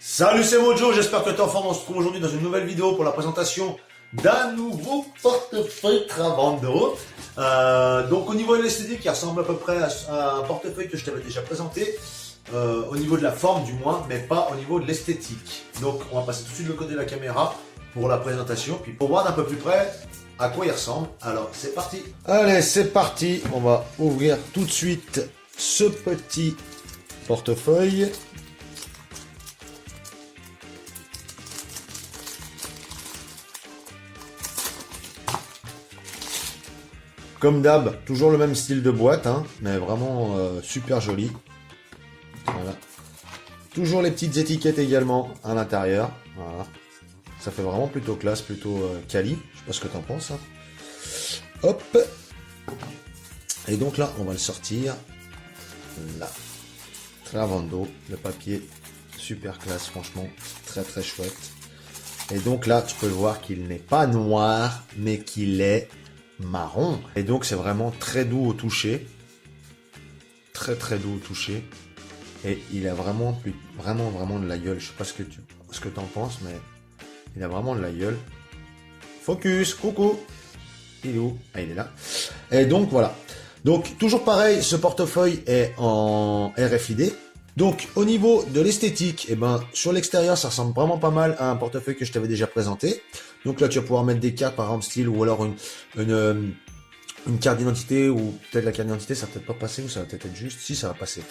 Salut, c'est Mojo, j'espère que tu es en forme. On se retrouve aujourd'hui dans une nouvelle vidéo pour la présentation d'un nouveau portefeuille Travando. Donc au niveau de l'esthétique, il ressemble à peu près à un portefeuille que je t'avais déjà présenté, au niveau de la forme du moins, mais pas au niveau de l'esthétique. Donc on va passer tout de suite de côté de la caméra pour la présentation, puis pour voir d'un peu plus près à quoi il ressemble. Alors c'est parti. Allez, c'est parti, on va ouvrir tout de suite ce petit portefeuille. Comme d'hab, toujours le même style de boîte, hein, mais vraiment super joli. Voilà. Toujours les petites étiquettes également à l'intérieur. Voilà. Ça fait vraiment plutôt classe, plutôt quali. Je sais pas ce que tu en penses. Hein. Hop. Et donc là, on va le sortir. Là. Travando, le papier super classe, franchement, très très chouette. Et donc là, tu peux le voir qu'il n'est pas noir, mais qu'il est marron. Et donc c'est vraiment très doux au toucher. Très très doux au toucher. Et il a vraiment de la gueule. Je sais pas ce que tu en penses, mais il a vraiment de la gueule. Focus, coucou. Il est où? Ah, il est là. Et donc voilà. Donc toujours pareil, ce portefeuille est en RFID. Donc au niveau de l'esthétique, eh ben, sur l'extérieur, ça ressemble vraiment pas mal à un portefeuille que je t'avais déjà présenté. Donc là, tu vas pouvoir mettre des cartes, par exemple, style, ou alors une carte d'identité, ou peut-être la carte d'identité, ça va peut-être pas passer, ou ça va peut-être être juste, si ça va passer.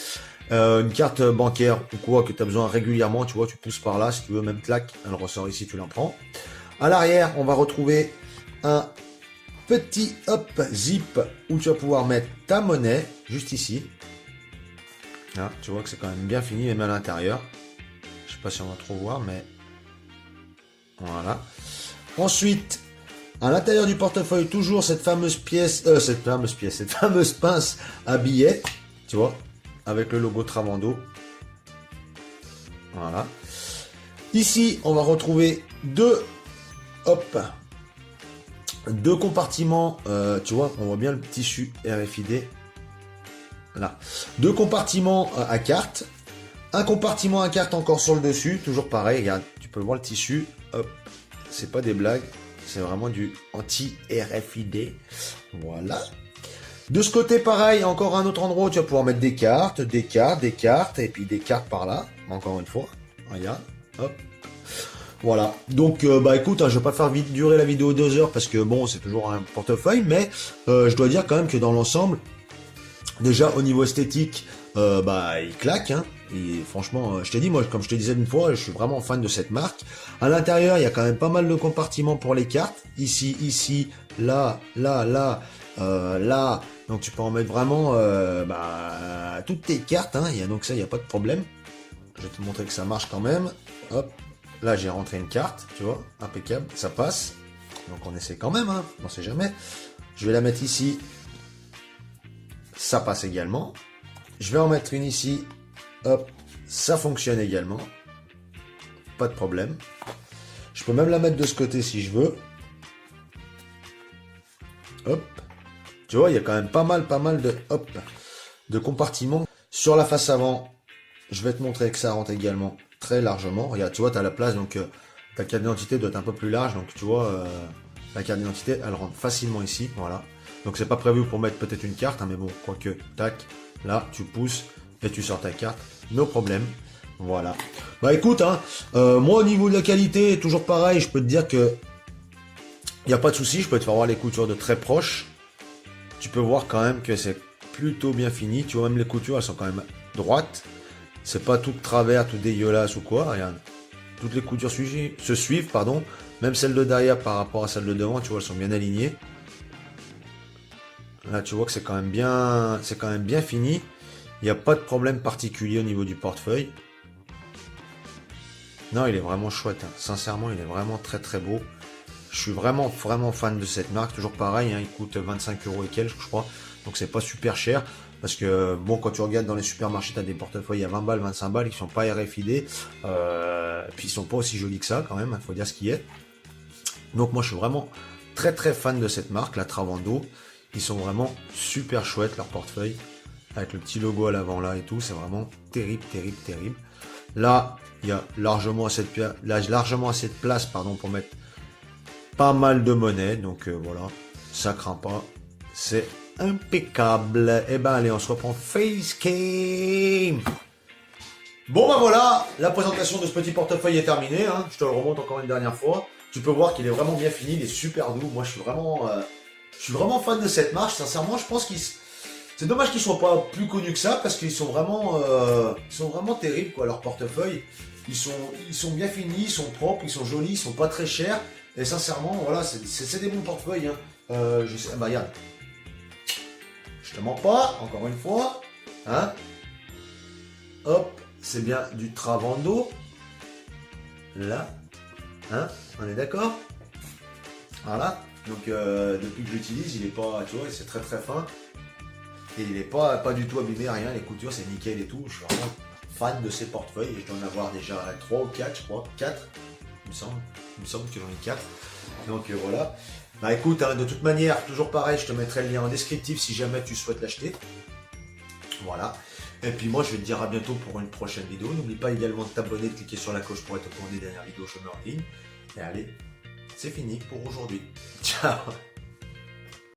Une carte bancaire, ou quoi, que tu as besoin régulièrement, tu vois, tu pousses par là, si tu veux, même clac, elle ressort ici, tu l'en prends. À l'arrière, on va retrouver un petit, hop, zip, où tu vas pouvoir mettre ta monnaie, juste ici. Là, tu vois que c'est quand même bien fini, même à l'intérieur. Je sais pas si on va trop voir, mais voilà. Ensuite, à l'intérieur du portefeuille, toujours cette fameuse pince à billets, tu vois, avec le logo Travando. Voilà. Ici, on va retrouver deux compartiments, tu vois, on voit bien le tissu RFID. Là. Deux compartiments à carte. Un compartiment à carte encore sur le dessus. Toujours pareil, regarde, tu peux voir le tissu. Hop, c'est pas des blagues. C'est vraiment du anti-RFID. Voilà. De ce côté, pareil, encore un autre endroit où tu vas pouvoir mettre des cartes, et puis des cartes par là. Encore une fois. Regarde. Hop. Voilà. Donc, écoute, hein, je vais pas faire vite durer la vidéo 2 heures parce que bon, c'est toujours un portefeuille, mais je dois dire quand même que dans l'ensemble, déjà au niveau esthétique, il claque, hein. Et franchement, je t'ai dit, moi, comme je te disais une fois, je suis vraiment fan de cette marque. À l'intérieur, il y a quand même pas mal de compartiments pour les cartes. Ici, là. Donc tu peux en mettre vraiment toutes tes cartes, hein. Donc ça, il n'y a pas de problème. Je vais te montrer que ça marche quand même. Hop, là j'ai rentré une carte, tu vois, impeccable, ça passe. Donc on essaie quand même, hein. On sait jamais. Je vais la mettre ici. Ça passe également. Je vais en mettre une ici. Hop, ça fonctionne également. Pas de problème. Je peux même la mettre de ce côté si je veux. Hop. Tu vois, il y a quand même pas mal de compartiments. Sur la face avant, je vais te montrer que ça rentre également très largement. Regarde, tu vois, tu as la place, donc ta carte d'identité doit être un peu plus large. Donc tu vois, la carte d'identité, elle rentre facilement ici. Voilà. Donc c'est pas prévu pour mettre peut-être une carte, hein, mais bon, quoique, tac, là, tu pousses et tu sors ta carte, no problème. Voilà. Bah écoute, hein, moi au niveau de la qualité, toujours pareil, je peux te dire que il n'y a pas de souci, je peux te faire voir les coutures de très proche. Tu peux voir quand même que c'est plutôt bien fini. Tu vois, même les coutures, elles sont quand même droites. C'est pas tout de travers, tout dégueulasse ou quoi. Regarde. Toutes les coutures se suivent, pardon. Même celles de derrière par rapport à celles de devant, tu vois, elles sont bien alignées. Là, tu vois que c'est quand même bien fini. Il n'y a pas de problème particulier au niveau du portefeuille. Non, il est vraiment chouette. Hein. Sincèrement, il est vraiment très très beau. Je suis vraiment fan de cette marque. Toujours pareil, hein, il coûte 25 € et quelques, je crois. Donc c'est pas super cher. Parce que bon, quand tu regardes dans les supermarchés, tu as des portefeuilles à 20 balles, 25 balles, qui sont pas RFID. Puis ils sont pas aussi jolis que ça quand même, il faut dire ce qui est. Donc moi je suis vraiment très très fan de cette marque, la Travando. Ils sont vraiment super chouettes, leur portefeuille. Avec le petit logo à l'avant là et tout, c'est vraiment terrible. Là, Il y a largement assez de place pour mettre pas mal de monnaie. Donc voilà, ça craint pas. C'est impeccable. Et ben allez, on se reprend Facecam. Bon ben voilà, la présentation de ce petit portefeuille est terminée. Hein. Je te le remonte encore une dernière fois. Tu peux voir qu'il est vraiment bien fini, il est super doux. Moi je suis vraiment fan de cette marque. Sincèrement, je pense c'est dommage qu'ils soient pas plus connus que ça parce qu'ils sont vraiment terribles quoi. Leur portefeuille, ils sont bien finis, ils sont propres, ils sont jolis, ils sont pas très chers. Et sincèrement, voilà, c'est des bons portefeuilles. Hein. Bah regarde, je te mens pas, encore une fois, hein. Hop, c'est bien du Travando. Là, hein, on est d'accord. Voilà. Donc depuis que j'utilise, il est pas, tu vois, c'est très très fin. Et il est pas du tout abîmé, rien, les coutures c'est nickel et tout. Je suis vraiment fan de ces portefeuilles et je dois en avoir déjà 3 ou 4, je crois. 4, il me semble que j'en ai 4. Donc voilà. Bah écoute, hein, de toute manière, toujours pareil, je te mettrai le lien en descriptif si jamais tu souhaites l'acheter. Voilà. Et puis moi je vais te dire à bientôt pour une prochaine vidéo. N'oublie pas également de t'abonner, de cliquer sur la cloche pour être au courant des dernières vidéos Chômeur en ligne. Et allez, c'est fini pour aujourd'hui. Ciao.